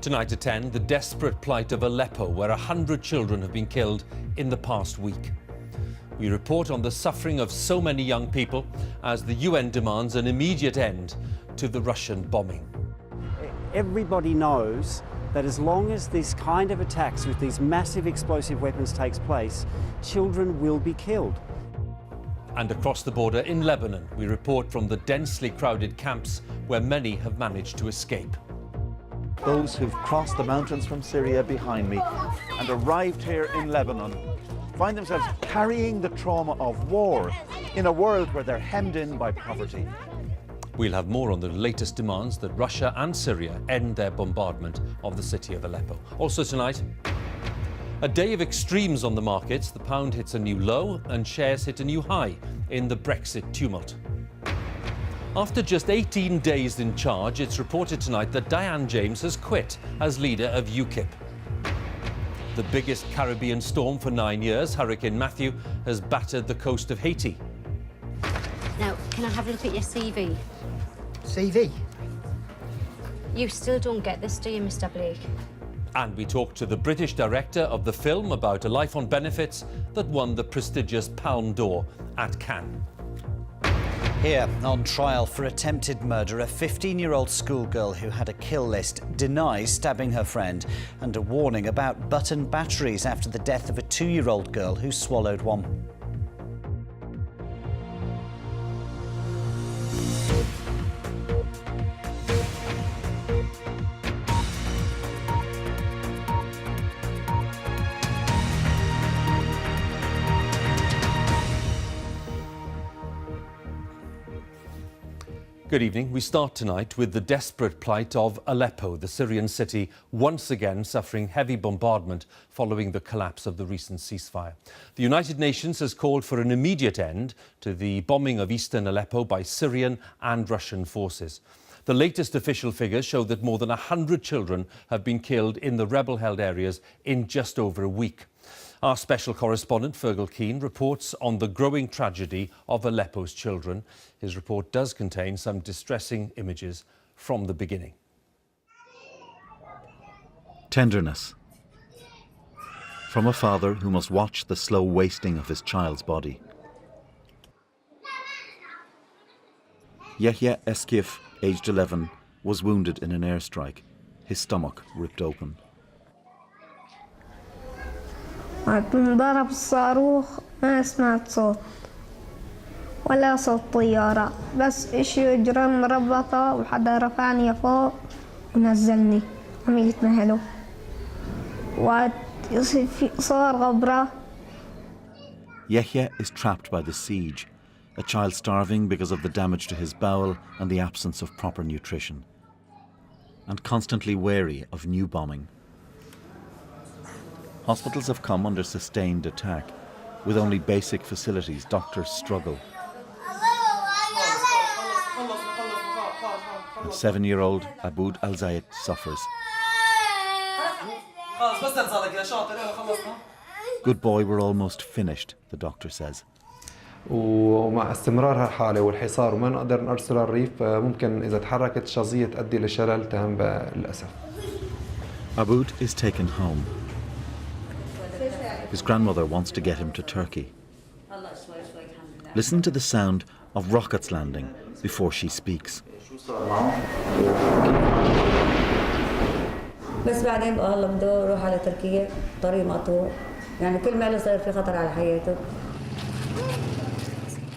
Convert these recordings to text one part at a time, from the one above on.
Tonight at 10, the desperate plight of Aleppo, where 100 children have been killed in the past week. We report on the suffering of so many young people as the UN demands an immediate end to the Russian bombing. Everybody knows that as long as this kind of attacks with these massive explosive weapons takes place, children will be killed. And across the border in Lebanon, we report from the densely crowded camps where many have managed to escape. Those who've crossed the mountains from Syria behind me and arrived here in Lebanon find themselves carrying the trauma of war in a world where they're hemmed in by poverty. We'll have more on the latest demands that Russia and Syria end their bombardment of the city of Aleppo. Also tonight, a day of extremes on the markets. The pound hits a new low and shares hit a new high in the Brexit tumult. After just 18 days in charge, it's reported tonight that Diane James has quit as leader of UKIP. The biggest Caribbean storm for 9 years, Hurricane Matthew, has battered the coast of Haiti. Now, can I have a look at your CV? CV? You still don't get this, do you, Mr. Blake? And we talked to the British director of the film about a life on benefits that won the prestigious Palme d'Or at Cannes. Here, on trial for attempted murder, a 15-year-old schoolgirl who had a kill list denies stabbing her friend, and a warning about button batteries after the death of a 2-year-old girl who swallowed one. Good evening. We start tonight with the desperate plight of Aleppo, the Syrian city once again suffering heavy bombardment following the collapse of the recent ceasefire. The United Nations has called for an immediate end to the bombing of eastern Aleppo by Syrian and Russian forces. The latest official figures show that more than 100 children have been killed in the rebel-held areas in just over a week. Our special correspondent, Fergal Keane, reports on the growing tragedy of Aleppo's children. His report does contain some distressing images from the beginning. Tenderness. From a father who must watch the slow wasting of his child's body. Yahya Eskif, aged 11, was wounded in an airstrike, his stomach ripped open. وقت انضرب الصاروخ ما سمعت صوت ولا صوت طيارة بس إشي جرن مربطة وحدا رفعني فوق ونزلني عملت مهله وقت صار غبرة. Yahya is trapped by the siege, a child starving because of the damage to his bowel and the absence of proper nutrition, and constantly wary of new bombing. Hospitals have come under sustained attack. With only basic facilities, doctors struggle. And 7-year-old Aboud Al-Zayed suffers. Good boy, we're almost finished, the doctor says. ومع استمرار هالحالة والحصار وما نقدر نرسل الريف ممكن إذا تحركت شظية تؤدي لشلل تام للأسف. Aboud is taken home. His grandmother wants to get him to Turkey. Listen to the sound of rockets landing before she speaks. بس بعدين والله بده يروح على تركيا طريق مقطوع يعني كل ما له صار في خطر على حياته.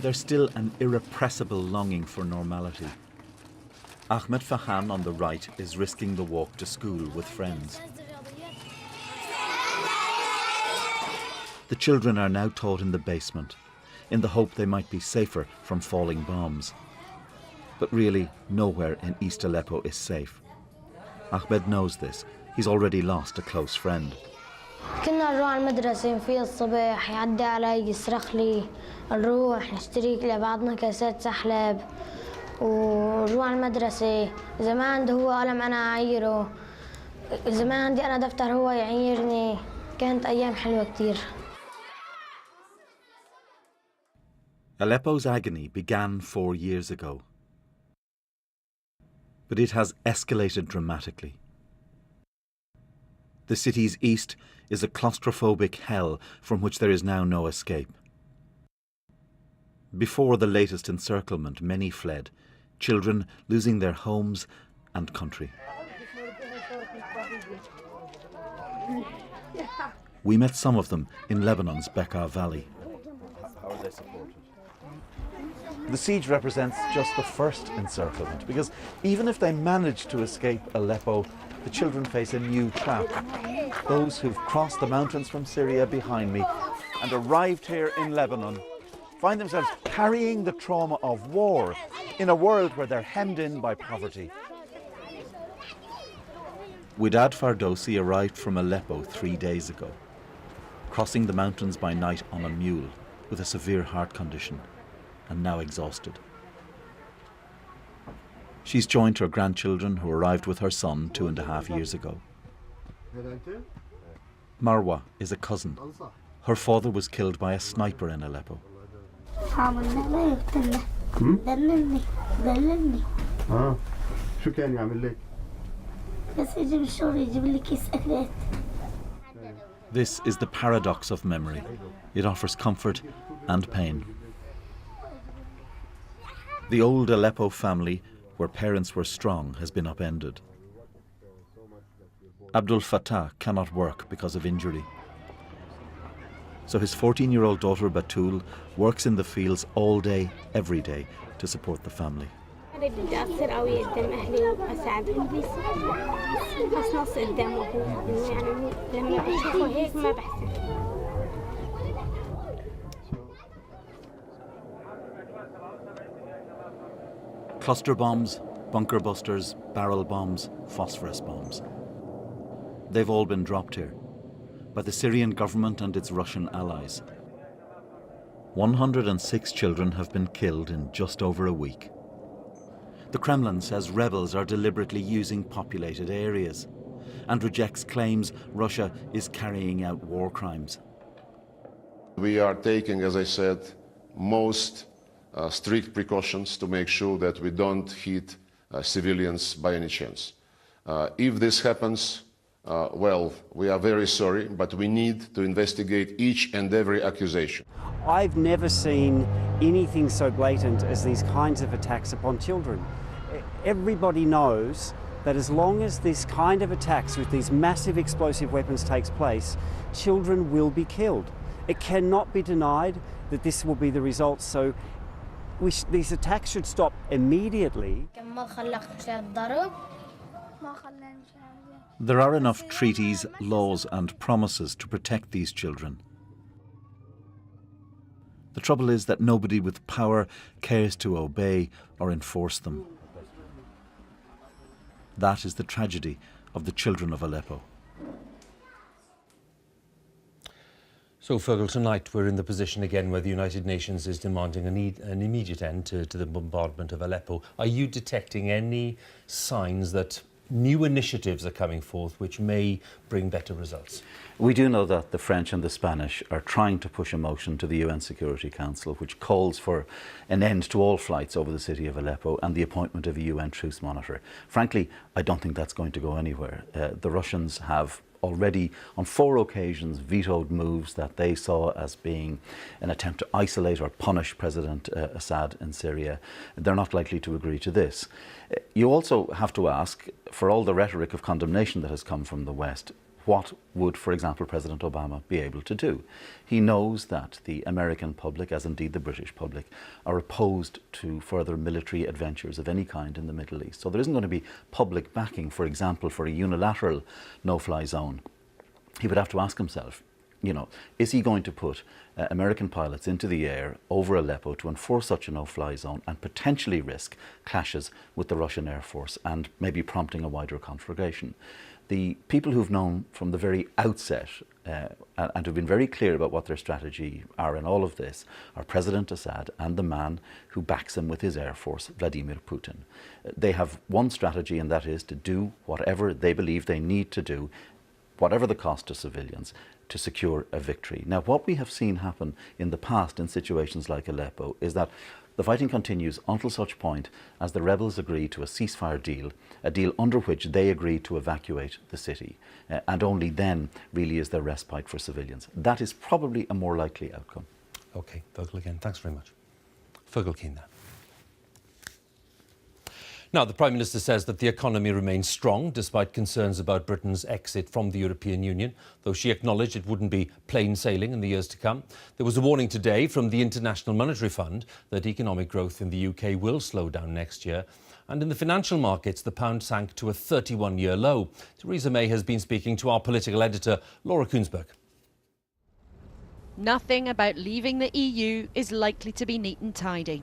There's still an irrepressible longing for normality. Ahmed Fahan on the right is risking the walk to school with friends. The children are now taught in the basement, in the hope they might be safer from falling bombs. But really, nowhere in East Aleppo is safe. Ahmed knows this. He's already lost a close friend. كنا نروح على المدرسة في الصبح يعدي علي يصرخ لي نروح نشتري لبعضنا كاسات سحلب ونروح على المدرسة. إذا ما عنده هو قلم أنا أعيره، إذا ما عندي أنا دفتر هو يعيرني. كانت أيام حلوة كتير. Aleppo's agony began 4 years ago, but it has escalated dramatically. The city's east is a claustrophobic hell from which there is now no escape. Before the latest encirclement, many fled, children losing their homes and country. We met some of them in Lebanon's Bekaa Valley. How are they supported? The siege represents just the first encirclement, because even if they manage to escape Aleppo, the children face a new trap. Those who've crossed the mountains from Syria behind me and arrived here in Lebanon find themselves carrying the trauma of war in a world where they're hemmed in by poverty. Widad Fardowsi arrived from Aleppo 3 days ago, crossing the mountains by night on a mule with a severe heart condition and now exhausted. She's joined her grandchildren who arrived with her son 2.5 years ago. Marwa is a cousin. Her father was killed by a sniper in Aleppo. شو كان يعمل لك؟ بس يجيب الشغل يجيب لي كيس أكلات. This is the paradox of memory. It offers comfort and pain. The old Aleppo family, where parents were strong, has been upended. Abdul Fattah cannot work because of injury. So his 14-year-old daughter Batul works in the fields all day, every day, to support the family. Cluster bombs, bunker busters, barrel bombs, phosphorus bombs. They've all been dropped here by the Syrian government and its Russian allies. 106 children have been killed in just over a week. The Kremlin says rebels are deliberately using populated areas and rejects claims Russia is carrying out war crimes. We are taking, as I said, most strict precautions to make sure that we don't hit civilians by any chance. If this happens, well, we are very sorry, but we need to investigate each and every accusation. I've never seen anything so blatant as these kinds of attacks upon children. Everybody knows that as long as this kind of attacks with these massive explosive weapons takes place, children will be killed. It cannot be denied that this will be the result, so these attacks should stop immediately. There are enough treaties, laws and promises to protect these children. The trouble is that nobody with power cares to obey or enforce them. That is the tragedy of the children of Aleppo. So, Fergal, tonight we're in the position again where the United Nations is demanding an immediate end to the bombardment of Aleppo. Are you detecting any signs that new initiatives are coming forth which may bring better results? We do know that the French and the Spanish are trying to push a motion to the UN Security Council which calls for an end to all flights over the city of Aleppo and the appointment of a UN truce monitor. Frankly, I don't think that's going to go anywhere. The Russians have already on 4 occasions vetoed moves that they saw as being an attempt to isolate or punish President Assad in Syria. They're not likely to agree to this. You also have to ask, for all the rhetoric of condemnation that has come from the West, what would, for example, President Obama be able to do? He knows that the American public, as indeed the British public, are opposed to further military adventures of any kind in the Middle East. So there isn't going to be public backing, for example, for a unilateral no-fly zone. He would have to ask himself, you know, is he going to put American pilots into the air over Aleppo to enforce such a no-fly zone and potentially risk clashes with the Russian Air Force and maybe prompting a wider conflagration? The people who've known from the very outset and who've been very clear about what their strategy are in all of this are President Assad and the man who backs him with his Air Force, Vladimir Putin. They have one strategy, and that is to do whatever they believe they need to do, whatever the cost to civilians, to secure a victory. Now, what we have seen happen in the past in situations like Aleppo is that The fighting continues until such point as the rebels agree to a ceasefire deal, a deal under which they agree to evacuate the city. And only then really is there respite for civilians. That is probably a more likely outcome. OK, Fergal again. Thanks very much. Fergal Keane there. Now, the Prime Minister says that the economy remains strong despite concerns about Britain's exit from the European Union, though she acknowledged it wouldn't be plain sailing in the years to come. There was a warning today from the International Monetary Fund that economic growth in the UK will slow down next year. And in the financial markets, the pound sank to a 31-year low. Theresa May has been speaking to our political editor, Laura Kuensberg. Nothing about leaving the EU is likely to be neat and tidy.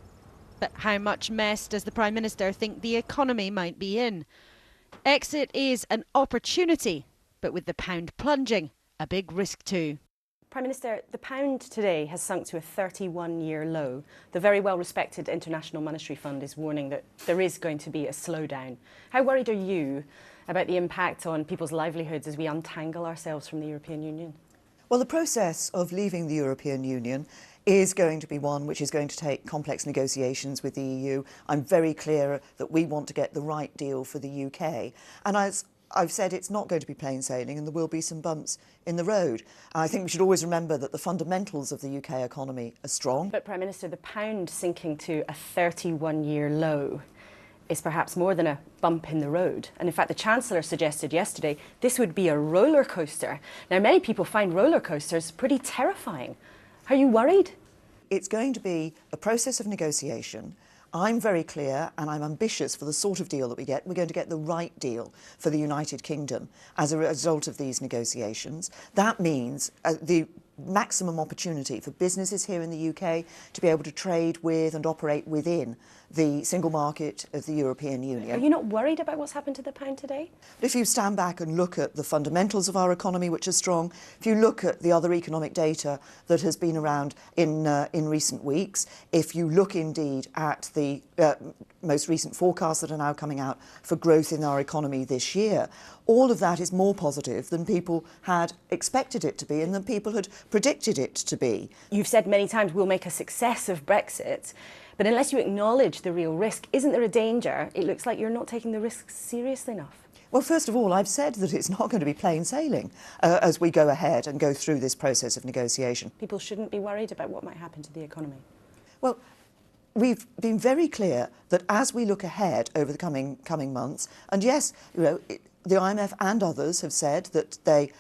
But how much mess does the Prime Minister think the economy might be in? Exit is an opportunity, but with the pound plunging, a big risk too. Prime Minister, the pound today has sunk to a 31-year low. The very well-respected International Monetary Fund is warning that there is going to be a slowdown. How worried are you about the impact on people's livelihoods as we untangle ourselves from the European Union? Well, the process of leaving the European Union is going to be one which is going to take complex negotiations with the EU. I'm very clear that we want to get the right deal for the UK. And as I've said, it's not going to be plain sailing and there will be some bumps in the road. I think we should always remember that the fundamentals of the UK economy are strong. But, Prime Minister, the pound sinking to a 31-year low is perhaps more than a bump in the road. And in fact, the Chancellor suggested yesterday this would be a roller coaster. Now, many people find roller coasters pretty terrifying. Are you worried? It's going to be a process of negotiation. I'm very clear and I'm ambitious for the sort of deal that we get. We're going to get the right deal for the United Kingdom as a result of these negotiations. That means the maximum opportunity for businesses here in the UK to be able to trade with and operate within the single market of the European Union. Are you not worried about what's happened to the pound today? If you stand back and look at the fundamentals of our economy, which are strong, if you look at the other economic data that has been around in recent weeks, if you look indeed at the most recent forecasts that are now coming out for growth in our economy this year, all of that is more positive than people had expected it to be and than people had predicted it to be. You've said many times we'll make a success of Brexit, but unless you acknowledge the real risk, isn't there a danger? It looks like you're not taking the risks seriously enough. Well, first of all, I've said that it's not going to be plain sailing as we go ahead and go through this process of negotiation. People shouldn't be worried about what might happen to the economy. Well, we've been very clear that as we look ahead over the coming months, and yes, you know, the IMF and others have said that they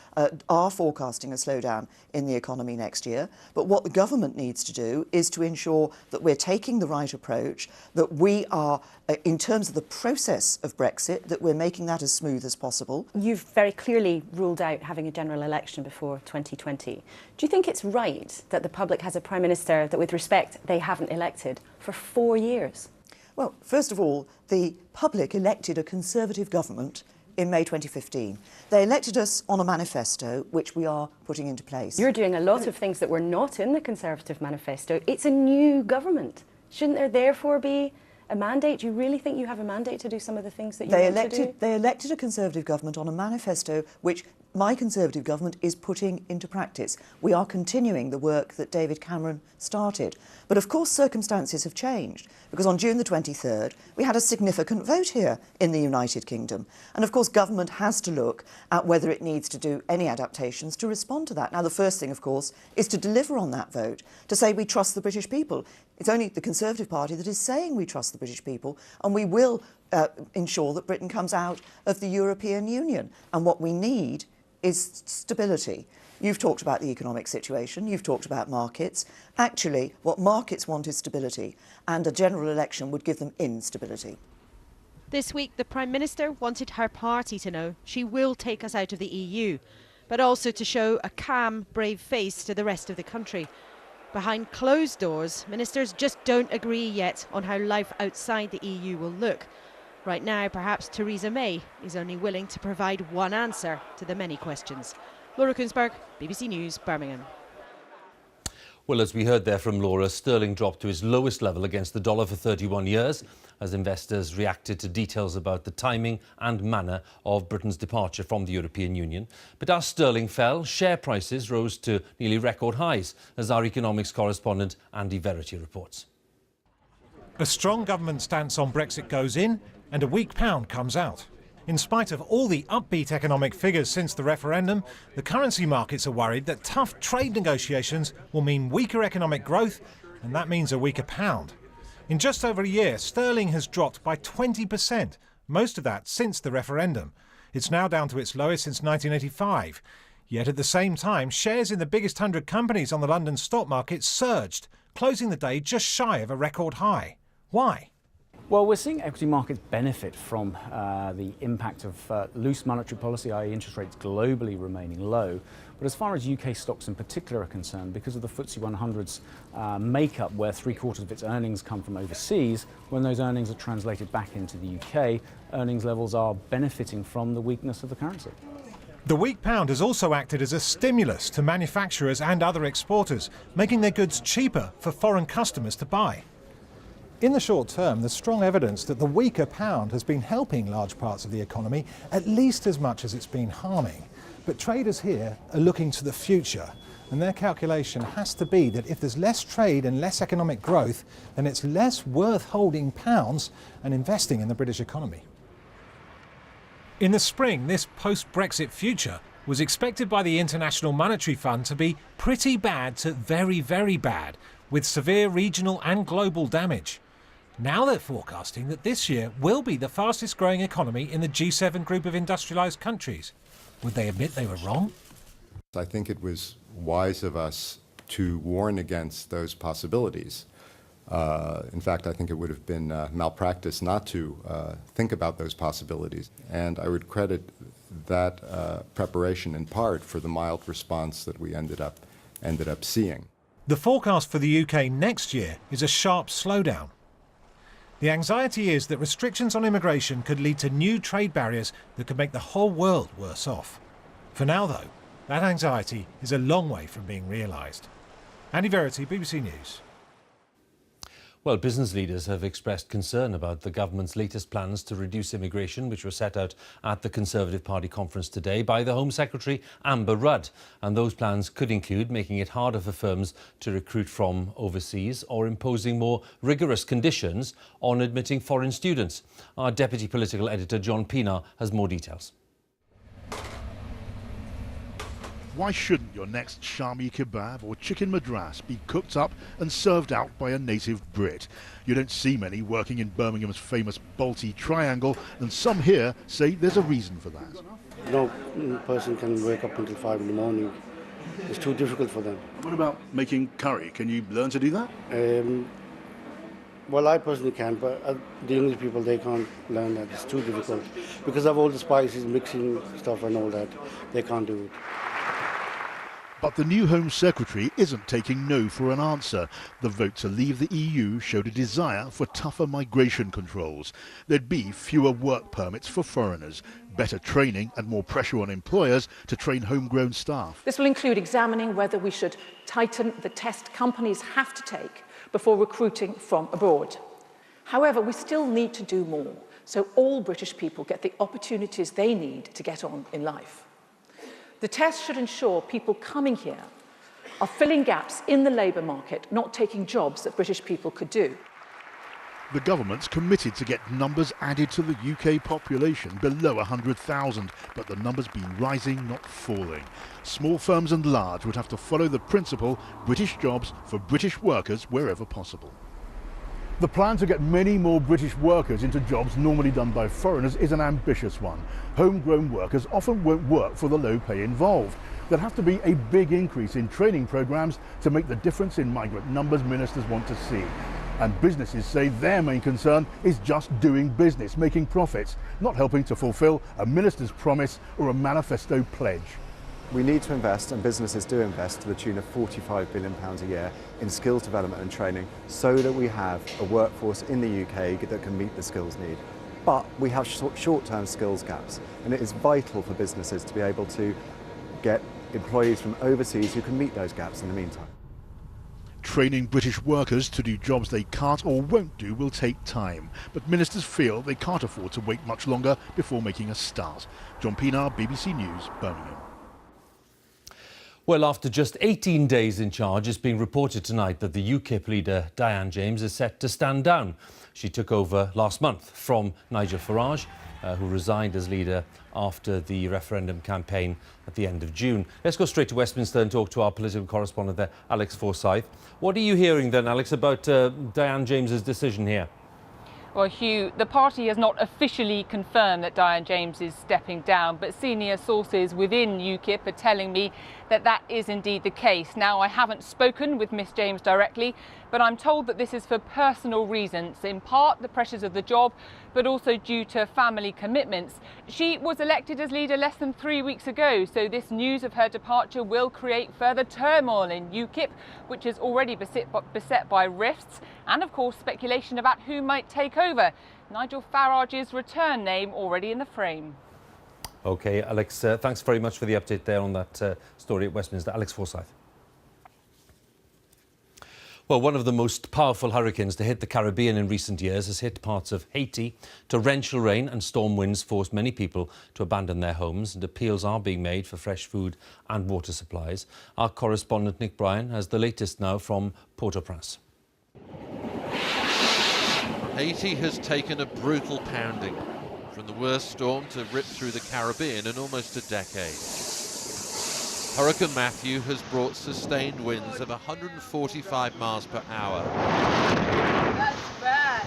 are forecasting a slowdown in the economy next year. But what the government needs to do is to ensure that we're taking the right approach, that we are, in terms of the process of Brexit, that we're making that as smooth as possible. You've very clearly ruled out having a general election before 2020. Do you think it's right that the public has a Prime Minister that, with respect, they haven't elected for 4 years? Well, first of all, the public elected a Conservative government in May 2015. They elected us on a manifesto, which we are putting into place. You're doing a lot of things that were not in the Conservative manifesto. It's a new government. Shouldn't there therefore be a mandate? Do you really think you have a mandate to do some of the things that you want to do? They elected a Conservative government on a manifesto which my Conservative government is putting into practice. We are continuing the work that David Cameron started. But of course circumstances have changed, because on June the 23rd we had a significant vote here in the United Kingdom. And of course government has to look at whether it needs to do any adaptations to respond to that. Now the first thing, of course, is to deliver on that vote, to say we trust the British people. It's only the Conservative Party that is saying we trust the British people, and we will ensure that Britain comes out of the European Union. And what we need is stability. You've talked about the economic situation, you've talked about markets. Actually, what markets want is stability, and a general election would give them instability. This week, the Prime Minister wanted her party to know she will take us out of the EU, but also to show a calm, brave face to the rest of the country. Behind closed doors, ministers just don't agree yet on how life outside the EU will look. Right now, perhaps Theresa May is only willing to provide one answer to the many questions. Laura Kuensberg, BBC News, Birmingham. Well, as we heard there from Laura, sterling dropped to its lowest level against the dollar for 31 years as investors reacted to details about the timing and manner of Britain's departure from the European Union. But as sterling fell, share prices rose to nearly record highs, as our economics correspondent Andy Verity reports. A strong government stance on Brexit goes in and a weak pound comes out. In spite of all the upbeat economic figures since the referendum, the currency markets are worried that tough trade negotiations will mean weaker economic growth, and that means a weaker pound. In just over a year, sterling has dropped by 20%, most of that since the referendum. It's now down to its lowest since 1985. Yet at the same time, shares in the biggest 100 companies on the London stock market surged, closing the day just shy of a record high. Why? Well, we're seeing equity markets benefit from the impact of loose monetary policy, i.e. interest rates globally remaining low. But as far as UK stocks in particular are concerned, because of the FTSE 100's makeup, where 3/4 of its earnings come from overseas, when those earnings are translated back into the UK, earnings levels are benefiting from the weakness of the currency. The weak pound has also acted as a stimulus to manufacturers and other exporters, making their goods cheaper for foreign customers to buy. In the short term, there's strong evidence that the weaker pound has been helping large parts of the economy at least as much as it's been harming. But traders here are looking to the future, and their calculation has to be that if there's less trade and less economic growth, then it's less worth holding pounds and investing in the British economy. In the spring, this post-Brexit future was expected by the International Monetary Fund to be pretty bad to very, very bad, with severe regional and global damage. Now they're forecasting that this year will be the fastest growing economy in the G7 group of industrialised countries. Would they admit they were wrong? I think it was wise of us to warn against those possibilities. In fact, I think it would have been malpractice not to think about those possibilities. And I would credit that preparation in part for the mild response that we ended up seeing. The forecast for the UK next year is a sharp slowdown. The anxiety is that restrictions on immigration could lead to new trade barriers that could make the whole world worse off. For now, though, that anxiety is a long way from being realised. Andy Verity, BBC News. Well, business leaders have expressed concern about the government's latest plans to reduce immigration, which were set out at the Conservative Party conference today by the Home Secretary, Amber Rudd. And those plans could include making it harder for firms to recruit from overseas or imposing more rigorous conditions on admitting foreign students. Our Deputy Political Editor, John Pienaar, has more details. Why shouldn't your next shami kebab or chicken madras be cooked up and served out by a native Brit? You don't see many working in Birmingham's famous Balti Triangle, and some here say there's a reason for that. No person can wake up until 5 in the morning. It's too difficult for them. What about making curry? Can you learn to do that? Well, I personally can, but the English people, they can't learn that. It's too difficult. Because of all the spices, mixing stuff and all that, they can't do it. But the new Home Secretary isn't taking no for an answer. The vote to leave the EU showed a desire for tougher migration controls. There'd be fewer work permits for foreigners, better training and more pressure on employers to train homegrown staff. This will include examining whether we should tighten the test companies have to take before recruiting from abroad. However, we still need to do more, so all British people get the opportunities they need to get on in life. The test should ensure people coming here are filling gaps in the labour market, not taking jobs that British people could do. The government's committed to get numbers added to the UK population below 100,000, but the numbers been rising, not falling. Small firms and large would have to follow the principle British jobs for British workers wherever possible. The plan to get many more British workers into jobs normally done by foreigners is an ambitious one. Homegrown workers often won't work for the low pay involved. There'd have to be a big increase in training programmes to make the difference in migrant numbers ministers want to see. And businesses say their main concern is just doing business, making profits, not helping to fulfil a minister's promise or a manifesto pledge. We need to invest, and businesses do invest, to the tune of £45 billion a year in skills development and training so that we have a workforce in the UK that can meet the skills need. But we have short-term skills gaps, and it is vital for businesses to be able to get employees from overseas who can meet those gaps in the meantime. Training British workers to do jobs they can't or won't do will take time, but ministers feel they can't afford to wait much longer before making a start. John Pienaar, BBC News, Birmingham. Well, after just 18 days in charge, it's being reported tonight that the UKIP leader Diane James is set to stand down. She took over last month from Nigel Farage, who resigned as leader after the referendum campaign at the end of June. Let's go straight to Westminster and talk to our political correspondent there, Alex Forsyth. What are you hearing then, Alex, about Diane James's decision here? Well, Hugh, the party has not officially confirmed that Diane James is stepping down, but senior sources within UKIP are telling me that that is indeed the case. Now, I haven't spoken with Miss James directly, but I'm told that this is for personal reasons, in part the pressures of the job, but also due to family commitments. She was elected as leader less than 3 weeks ago, so this news of her departure will create further turmoil in UKIP, which is already beset by rifts, and of course speculation about who might take over. Nigel Farage's return name already in the frame. OK, Alex, thanks very much for the update there on that story at Westminster. Alex Forsyth. Well, one of the most powerful hurricanes to hit the Caribbean in recent years has hit parts of Haiti. Torrential rain and storm winds forced many people to abandon their homes, and appeals are being made for fresh food and water supplies. Our correspondent Nick Bryan has the latest now from Port-au-Prince. Haiti has taken a brutal pounding, from the worst storm to rip through the Caribbean in almost a decade. Hurricane Matthew has brought sustained winds of 145 miles per hour. That's bad.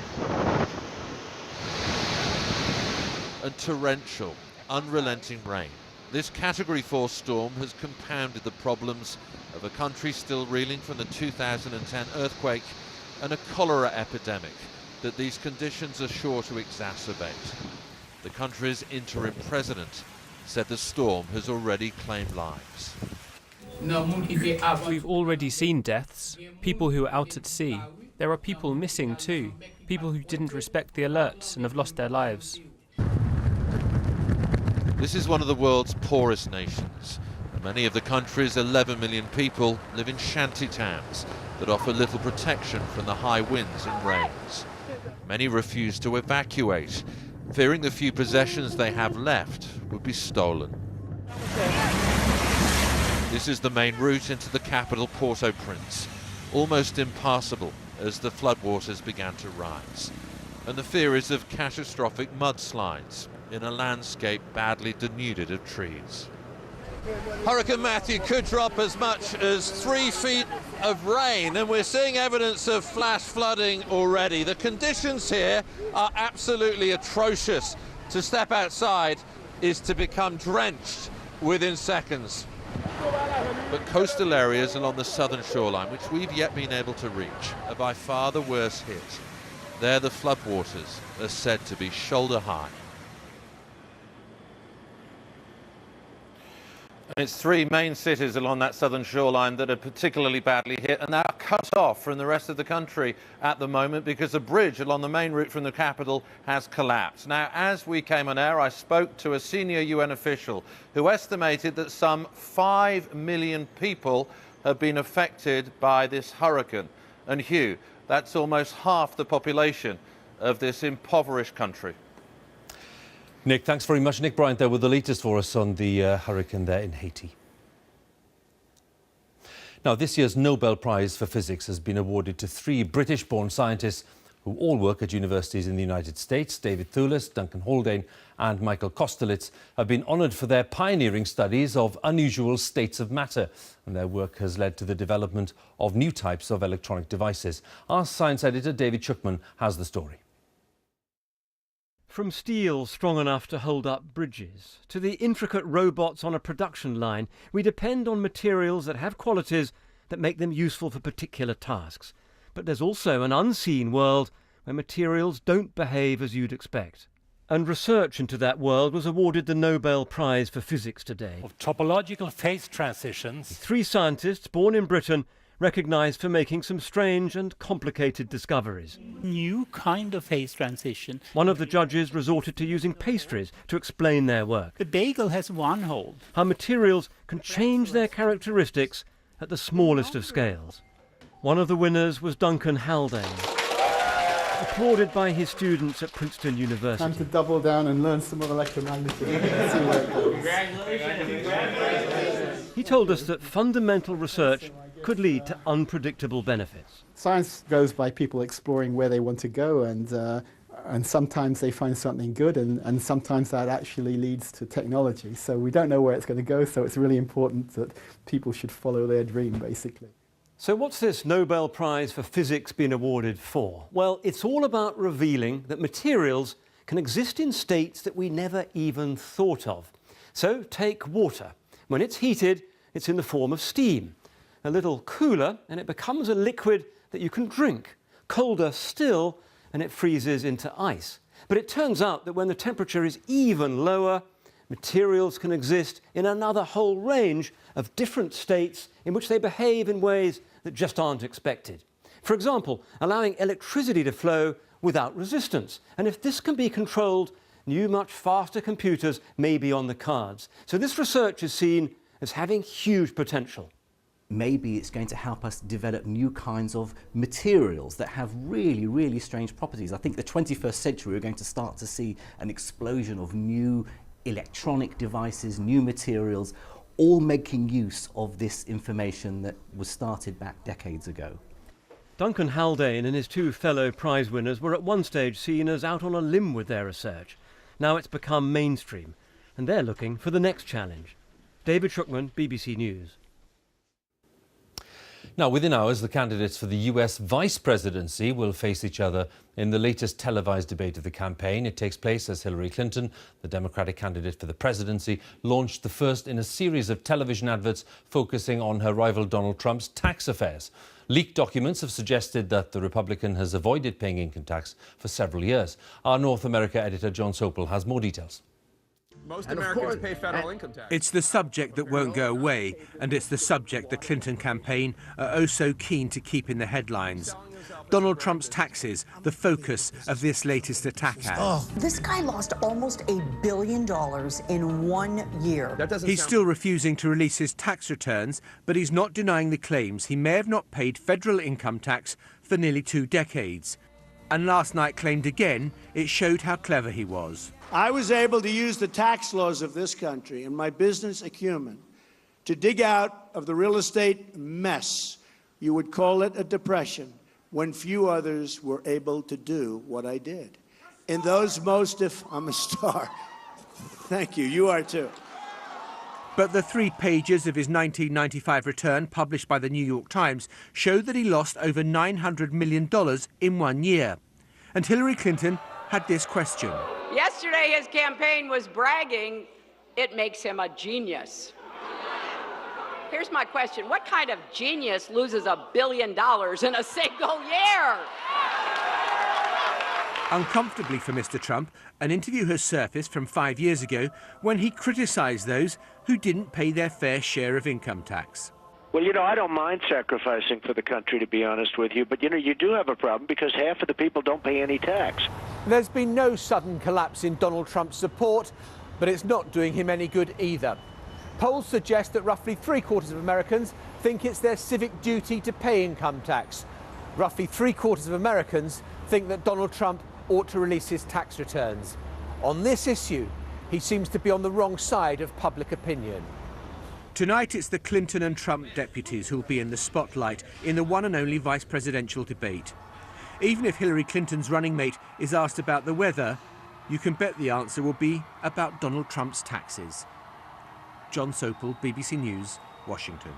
And torrential, unrelenting rain. This Category 4 storm has compounded the problems of a country still reeling from the 2010 earthquake and a cholera epidemic that these conditions are sure to exacerbate. The country's interim president said the storm has already claimed lives. We've already seen deaths, people who are out at sea. There are people missing too, people who didn't respect the alerts and have lost their lives. This is one of the world's poorest nations, and many of the country's 11 million people live in shanty towns that offer little protection from the high winds and rains. Many refuse to evacuate, fearing the few possessions they have left would be stolen. This is the main route into the capital, Port-au-Prince, almost impassable as the floodwaters began to rise. And the fear is of catastrophic mudslides in a landscape badly denuded of trees. Hurricane Matthew could drop as much as 3 feet of rain, and we're seeing evidence of flash flooding already. The conditions here are absolutely atrocious. To step outside is to become drenched within seconds. But coastal areas along the southern shoreline, which we've yet been able to reach, are by far the worst hit. There the floodwaters are said to be shoulder high. And it's 3 main cities along that southern shoreline that are particularly badly hit, and they are cut off from the rest of the country at the moment because a bridge along the main route from the capital has collapsed. Now, as we came on air, I spoke to a senior UN official who estimated that some 5 million people have been affected by this hurricane. And Hugh, that's almost half the population of this impoverished country. Nick, thanks very much. Nick Bryant there with the latest for us on the hurricane there in Haiti. Now, this year's Nobel Prize for Physics has been awarded to 3 British-born scientists who all work at universities in the United States. David Thewlis, Duncan Haldane and Michael Kosterlitz have been honoured for their pioneering studies of unusual states of matter, and their work has led to the development of new types of electronic devices. Our science editor, David Schuckman, has the story. From steel strong enough to hold up bridges to the intricate robots on a production line, we depend on materials that have qualities that make them useful for particular tasks. But there's also an unseen world where materials don't behave as you'd expect. And research into that world was awarded the Nobel Prize for Physics today. Of topological phase transitions. 3 scientists born in Britain recognised for making some strange and complicated discoveries. New kind of phase transition. One of the judges resorted to using pastries to explain their work. The bagel has 1 hole. How materials can change their characteristics at the smallest of scales. One of the winners was Duncan Haldane, applauded by his students at Princeton University. Time to double down and learn some more electromagnetism. See where it goes. Congratulations. He told us that fundamental research could lead to unpredictable benefits. Science goes by people exploring where they want to go, and sometimes they find something good, and sometimes that actually leads to technology. So we don't know where it's going to go, so it's really important that people should follow their dream, basically. So what's this Nobel Prize for Physics been awarded for? Well, it's all about revealing that materials can exist in states that we never even thought of. So take water. When it's heated, it's in the form of steam. A little cooler, and it becomes a liquid that you can drink. Colder still, and it freezes into ice. But it turns out that when the temperature is even lower, materials can exist in another whole range of different states in which they behave in ways that just aren't expected. For example, allowing electricity to flow without resistance. And if this can be controlled, new, much faster computers may be on the cards. So this research is seen as having huge potential. Maybe it's going to help us develop new kinds of materials that have really, really strange properties. I think the 21st century we're going to start to see an explosion of new electronic devices, new materials, all making use of this information that was started back decades ago. Duncan Haldane and his two fellow prize winners were at one stage seen as out on a limb with their research. Now it's become mainstream, and they're looking for the next challenge. David Schuckman, BBC News. Now, within hours, the candidates for the US vice presidency will face each other in the latest televised debate of the campaign. It takes place as Hillary Clinton, the Democratic candidate for the presidency, launched the first in a series of television adverts focusing on her rival Donald Trump's tax affairs. Leaked documents have suggested that the Republican has avoided paying income tax for several years. Our North America editor John Sopel has more details. Most Americans pay federal income tax. It's the subject that won't go away, and it's the subject the Clinton campaign are oh so keen to keep in the headlines. Donald Trump's taxes, the focus of this latest attack ad. This guy lost almost $1 billion in 1 year. He's still refusing to release his tax returns, but he's not denying the claims he may have not paid federal income tax for nearly 2 decades. And last night claimed again it showed how clever he was. I was able to use the tax laws of this country and my business acumen to dig out of the real estate mess, you would call it a depression, when few others were able to do what I did. In those I'm a star. Thank you, you are too. But the 3 pages of his 1995 return, published by the New York Times, show that he lost over $900 million in 1 year. And Hillary Clinton had this question. Yesterday his campaign was bragging it makes him a genius. Here's my question. What kind of genius loses $1 billion in a single year? Uncomfortably for Mr. Trump, an interview has surfaced from 5 years ago when he criticised those who didn't pay their fair share of income tax. Well, I don't mind sacrificing for the country, to be honest with you, but, you do have a problem because half of the people don't pay any tax. There's been no sudden collapse in Donald Trump's support, but it's not doing him any good either. Polls suggest that roughly 3/4 of Americans think it's their civic duty to pay income tax. Roughly 3/4 of Americans think that Donald Trump ought to release his tax returns. On this issue, he seems to be on the wrong side of public opinion. Tonight it's the Clinton and Trump deputies who'll be in the spotlight in the one and only vice presidential debate. Even if Hillary Clinton's running mate is asked about the weather, you can bet the answer will be about Donald Trump's taxes. John Sopel, BBC News, Washington.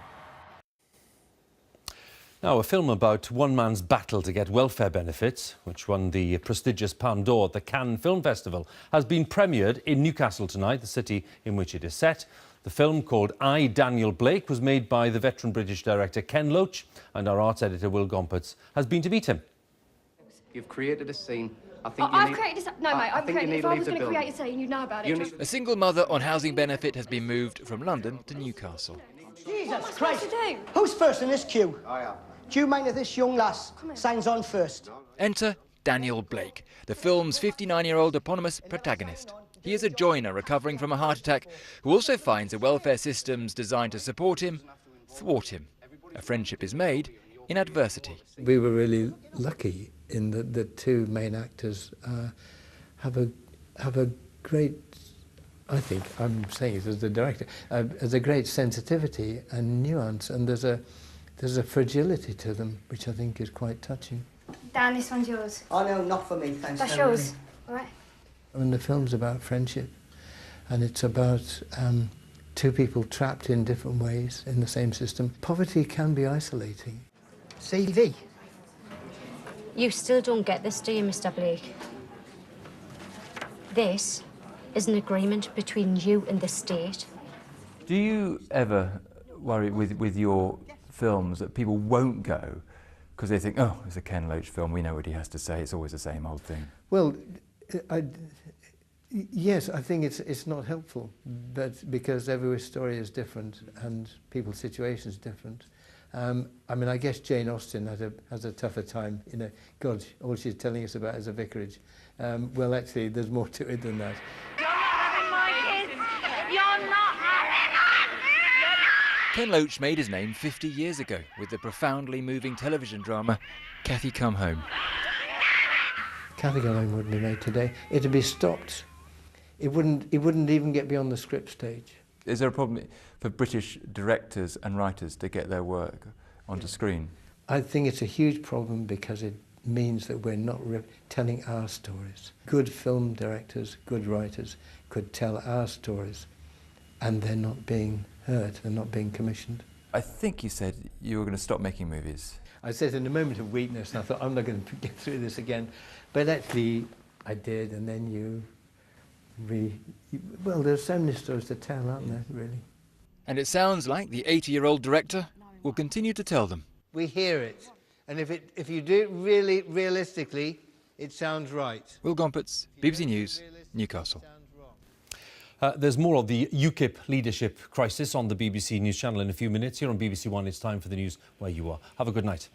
Now, a film about one man's battle to get welfare benefits, which won the prestigious Palme d'Or at the Cannes Film Festival, has been premiered in Newcastle tonight, the city in which it is set. The film, called I, Daniel Blake, was made by the veteran British director Ken Loach, and our arts editor Will Gompertz has been to meet him. You've created a scene. I've created this. No, mate, I've created it. If I was going to create a scene, you'd know about it. A single mother on housing benefit has been moved from London to Newcastle. Jesus Christ! Who's first in this queue? I am. Queue mate of this young lass. Signs on first. Enter Daniel Blake, the film's 59-year-old eponymous protagonist. He is a joiner recovering from a heart attack who also finds the welfare systems designed to support him thwart him. A friendship is made in adversity. We were really lucky in that the 2 main actors have a great I think I'm saying it as the director, there's a great sensitivity and nuance, and there's a fragility to them, which I think is quite touching. Dan, this one's yours. Oh no, not for me, thanks. That's yours. All right. I mean, the film's about friendship, and it's about two people trapped in different ways in the same system. Poverty can be isolating. CV. You still don't get this, do you, Mr. Blake? This is an agreement between you and the state. Do you ever worry with your films that people won't go because they think, oh, it's a Ken Loach film, we know what he has to say, it's always the same old thing? Well, yes, I think it's not helpful, but because every story is different and people's situations different. I mean, I guess Jane Austen has a tougher time. You know, God, all she's telling us about is a vicarage. Well, actually, there's more to it than that. You're not having my kids. You're not having. Ken Loach made his name 50 years ago with the profoundly moving television drama Cathy Come Home. Cathy Come Home wouldn't be made today. It'd be stopped. It wouldn't even get beyond the script stage. Is there a problem for British directors and writers to get their work onto screen? I think it's a huge problem because it means that we're not telling our stories. Good film directors, good writers could tell our stories, and they're not being heard, they're not being commissioned. I think you said you were going to stop making movies. I said in a moment of weakness, and I thought, I'm not going to get through this again. But actually, I did, and then well, there's so many stories to tell, aren't there, really? And it sounds like the 80-year-old director will continue to tell them. We hear it, and if you do it really realistically, it sounds right. Will Gompertz, BBC News, Newcastle. There's more of the UKIP leadership crisis on the BBC News channel in a few minutes. Here on BBC One, it's time for the news where you are. Have a good night.